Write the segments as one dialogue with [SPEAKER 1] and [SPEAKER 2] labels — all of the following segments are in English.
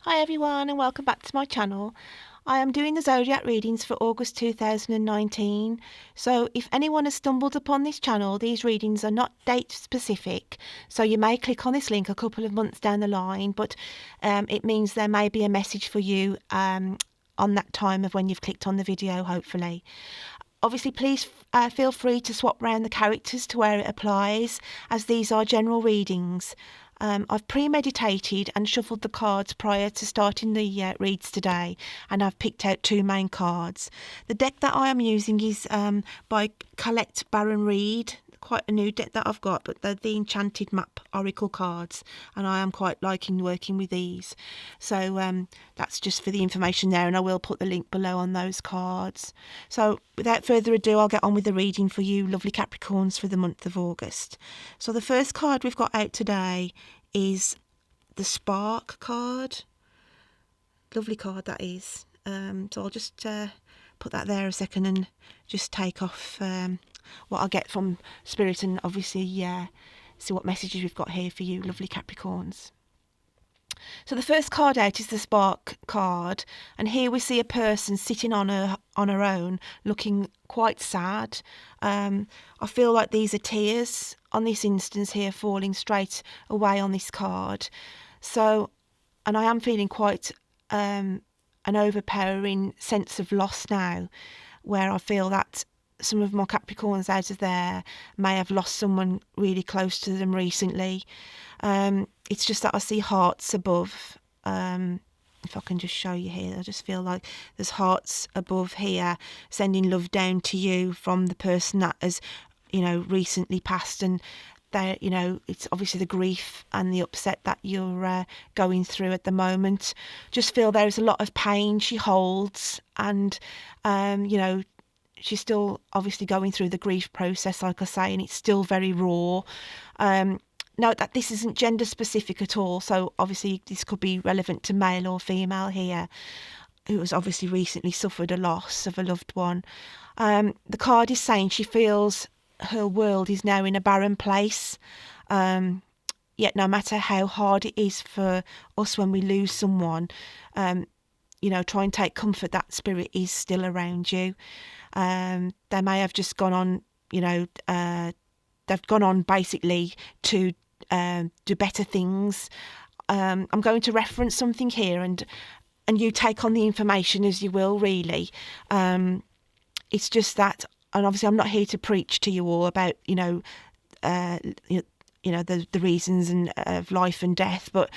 [SPEAKER 1] Hi everyone and welcome back to my channel. I am doing the zodiac readings for August 2019. So if anyone has stumbled upon this channel, these readings are not date specific. So you may click on this link a couple of months down the line, but it means there may be a message for you on that time of when you've clicked on the video, hopefully. Obviously, please feel free to swap around the characters to where it applies, as these are general readings. I've premeditated and shuffled the cards prior to starting the reads today, and I've picked out two main cards. The deck that I am using is by COLETTE BARON-REID, quite a new deck that I've got, but they're the Enchanted map oracle cards, and I am quite liking working with these. So that's just for the information there, and I will put the link below on those cards. So without further ado, I'll get on with the reading for you lovely Capricorns for the month of August. So the first card we've got out today is the Spark card. Lovely card that is. So I'll just put that there a second and just take off what I get from Spirit, and obviously see what messages we've got here for you lovely Capricorns. So the first card out is the Spark card, and here we see a person sitting on her own, looking quite sad. I feel like these are tears on this instance here falling straight away on this card. So, and I am feeling quite an overpowering sense of loss now, where I feel that some of my Capricorns out of there may have lost someone really close to them recently. It's just that I see hearts above. If I can just show you here, I just feel like there's hearts above here sending love down to you from the person that has, recently passed, and it's obviously the grief and the upset that you're going through at the moment. Just feel there is a lot of pain she holds, and she's still obviously going through the grief process, like I say, and it's still very raw. Note that this isn't gender specific at all, so obviously this could be relevant to male or female here, who has obviously recently suffered a loss of a loved one. The card is saying she feels her world is now in a barren place. Yet no matter how hard it is for us when we lose someone, try and take comfort that Spirit is still around you. They may have just gone on, they've gone on basically to do better things. I'm going to reference something here, and you take on the information as you will, really. It's just that, and obviously I'm not here to preach to you all about, the reasons of life and death, but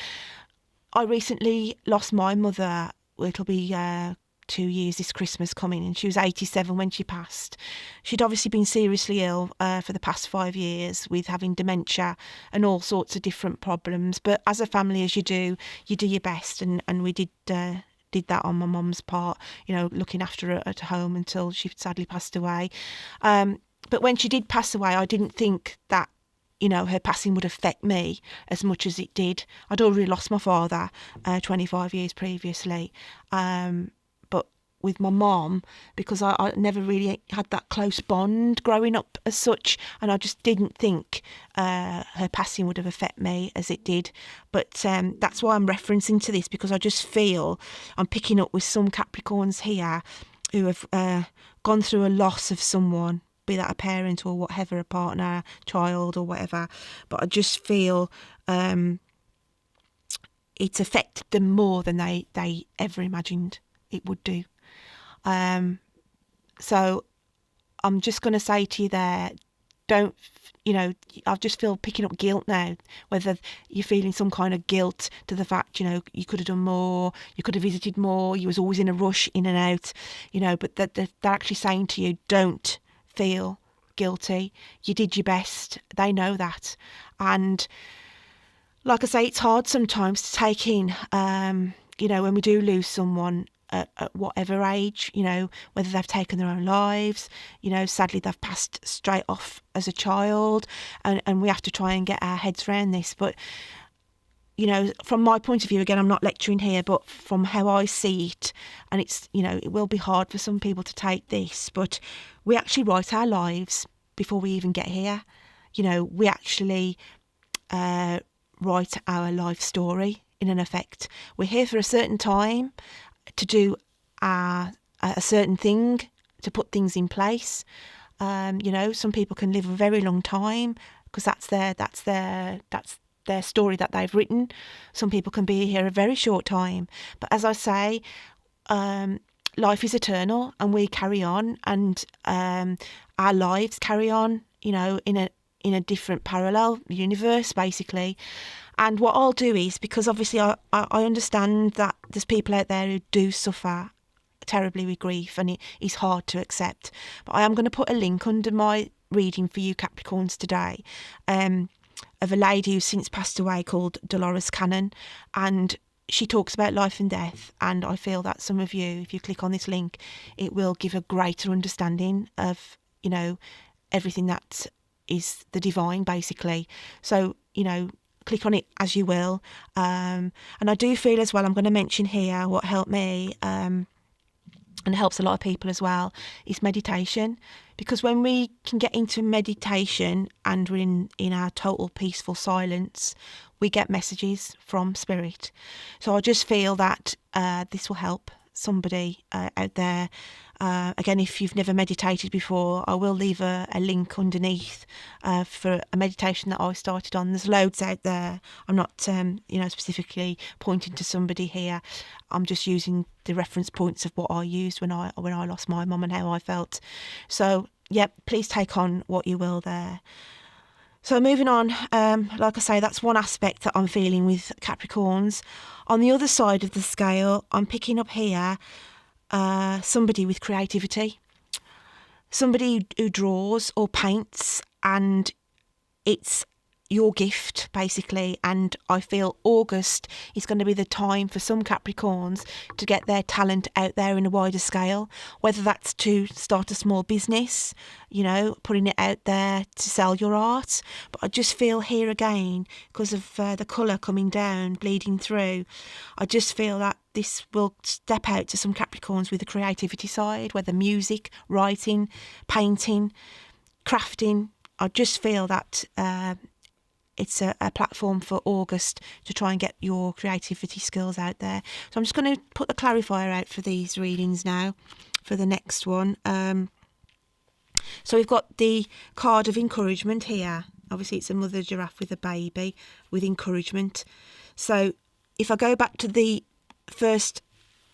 [SPEAKER 1] I recently lost my mother. It'll be 2 years this Christmas coming, and she was 87 when she passed. She'd obviously been seriously ill for the past 5 years with having dementia and all sorts of different problems, but as a family, as you do your best, and we did that on my mum's part, looking after her at home until she sadly passed away. But when she did pass away, I didn't think that her passing would affect me as much as it did. I'd already lost my father 25 years previously. But with my mom, because I never really had that close bond growing up as such, and I just didn't think her passing would have affected me as it did. But that's why I'm referencing to this, because I just feel I'm picking up with some Capricorns here who have gone through a loss of someone, be that a parent or whatever, a partner, child or whatever. But I just feel it's affected them more than they ever imagined it would do. So I'm just going to say to you there, don't, I just feel picking up guilt now, whether you're feeling some kind of guilt to the fact, you could have done more, you could have visited more, you was always in a rush in and out, but they're actually saying to you, don't feel guilty. You did your best. They know that. And like I say, it's hard sometimes to take in, when we do lose someone at whatever age, whether they've taken their own lives, sadly they've passed straight off as a child, and we have to try and get our heads around this. But from my point of view, again, I'm not lecturing here, but from how I see it, and it's, it will be hard for some people to take this, but we actually write our lives before we even get here. We actually write our life story in an effect. We're here for a certain time to do a certain thing, to put things in place. Some people can live a very long time because that's their story that they've written. Some people can be here a very short time. But as I say, life is eternal, and we carry on, and our lives carry on, in a different parallel universe, basically. And what I'll do is, because obviously I understand that there's people out there who do suffer terribly with grief, and it is hard to accept. But I am going to put a link under my reading for you Capricorns today, of a lady who's since passed away called Dolores Cannon, and she talks about life and death. And I feel that some of you, if you click on this link, it will give a greater understanding of, everything that is the divine, basically. So, click on it as you will. And I do feel as well, I'm going to mention here what helped me, and helps a lot of people as well, is meditation. Because when we can get into meditation and we're in our total peaceful silence, we get messages from spirit. So I just feel that this will help somebody out there. Again, if you've never meditated before, I will leave a link underneath for a meditation that I started on. There's loads out there. I'm not, specifically pointing to somebody here. I'm just using the reference points of what I used when I lost my mum and how I felt. So, please take on what you will there. So moving on, like I say, that's one aspect that I'm feeling with Capricorns. On the other side of the scale, I'm picking up here somebody with creativity, somebody who draws or paints, and it's your gift, basically. And I feel August is going to be the time for some Capricorns to get their talent out there in a wider scale, whether that's to start a small business, putting it out there to sell your art. But I just feel here again, because of the colour coming down, bleeding through, I just feel that this will step out to some Capricorns with the creativity side, whether music, writing, painting, crafting. I just feel that it's a platform for August to try and get your creativity skills out there. So I'm just going to put the clarifier out for these readings now, for the next one. So we've got the card of encouragement here. Obviously it's a mother giraffe with a baby with encouragement. So if I go back to the first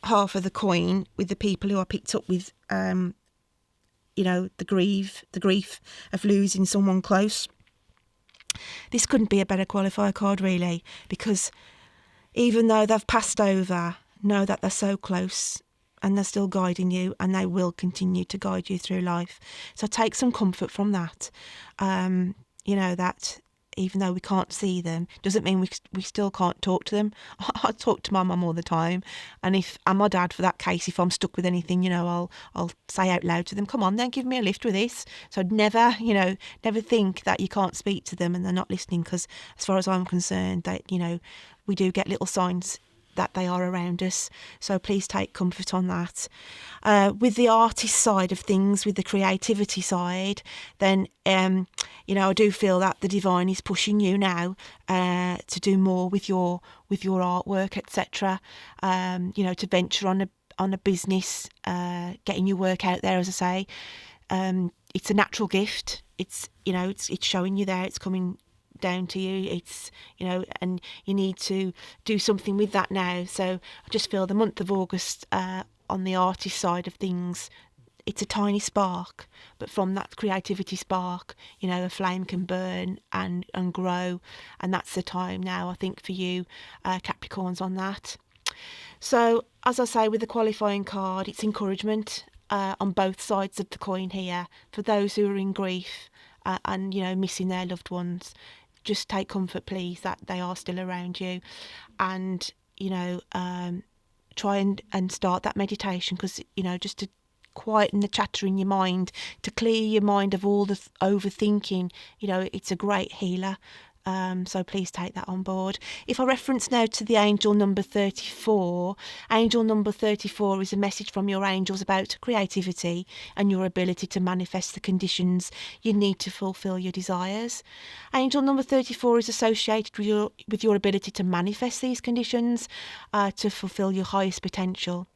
[SPEAKER 1] half of the coin with the people who I picked up with, the grief of losing someone close, this couldn't be a better qualifier card, really, because even though they've passed over, know that they're so close and they're still guiding you, and they will continue to guide you through life. So take some comfort from that. That even though we can't see them, doesn't mean we still can't talk to them. I talk to my mum all the time, and my dad, for that case, if I'm stuck with anything, I'll say out loud to them, come on then, give me a lift with this. So I'd never think that you can't speak to them and they're not listening, because as far as I'm concerned, that we do get little signs that they are around us. So please take comfort on that. With the artist side of things, with the creativity side, then I do feel that the divine is pushing you now to do more with your artwork, etc. To venture on a business, getting your work out there. As I say, it's a natural gift. It's it's showing you there. It's coming down to you. It's and you need to do something with that now. So I just feel the month of August, on the artist side of things, it's a tiny spark, but from that creativity spark, a flame can burn and grow, and that's the time now, I think, for you Capricorns on that. So as I say, with the qualifying card, it's encouragement on both sides of the coin here for those who are in grief and missing their loved ones. Just take comfort, please, that they are still around you, and try and start that meditation, because just to quieten the chatter in your mind, to clear your mind of all the overthinking. It's a great healer. So please take that on board. If I reference now to the angel number 34, angel number 34 is a message from your angels about creativity and your ability to manifest the conditions you need to fulfill your desires. Angel number 34 is associated with your ability to manifest these conditions to fulfill your highest potential.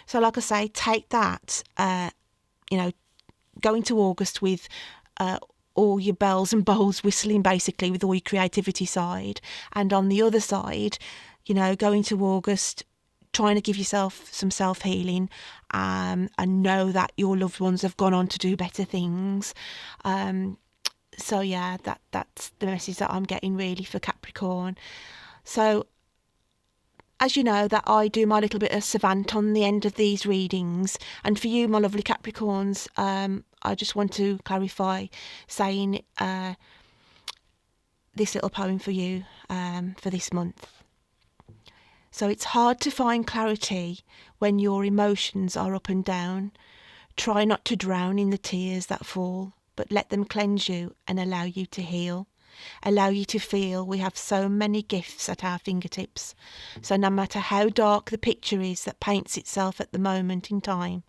[SPEAKER 1] So like I say, take that, go into August with all your bells and bowls whistling, basically, with all your creativity side. And on the other side, go into August trying to give yourself some self-healing, and know that your loved ones have gone on to do better things. So yeah, that's the message that I'm getting really for Capricorn. So as you know, that I do my little bit of savant on the end of these readings. And for you, my lovely Capricorns, I just want to clarify saying this little poem for you for this month. So it's hard to find clarity when your emotions are up and down. Try not to drown in the tears that fall, but let them cleanse you and allow you to heal. Allow you to feel we have so many gifts at our fingertips. So no matter how dark the picture is that paints itself at the moment in time,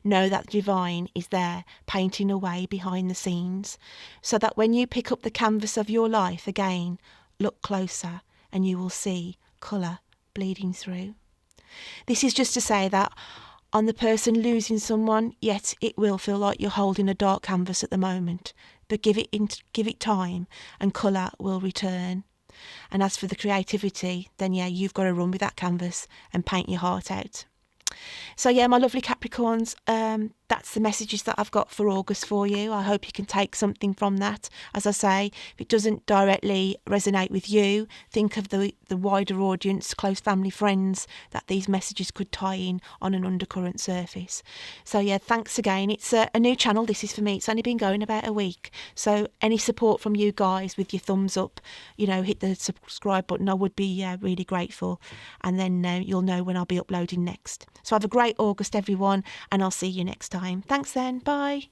[SPEAKER 1] know that the divine is there painting away behind the scenes, so that when you pick up the canvas of your life again, look closer and you will see colour bleeding through. This is just to say that on the person losing someone, yet it will feel like you're holding a dark canvas at the moment, but give it time and colour will return. And as for the creativity, then yeah, you've got to run with that canvas and paint your heart out. So yeah, my lovely Capricorns, that's the messages that I've got for August for you. I hope you can take something from that. As I say, if it doesn't directly resonate with you, think of the wider audience, close family, friends, that these messages could tie in on an undercurrent surface. So yeah, thanks again. It's a new channel. This is for me. It's only been going about a week. So any support from you guys with your thumbs up, hit the subscribe button. I would be really grateful. And then you'll know when I'll be uploading next. So have a great August, everyone, and I'll see you next time. Thanks then. Bye.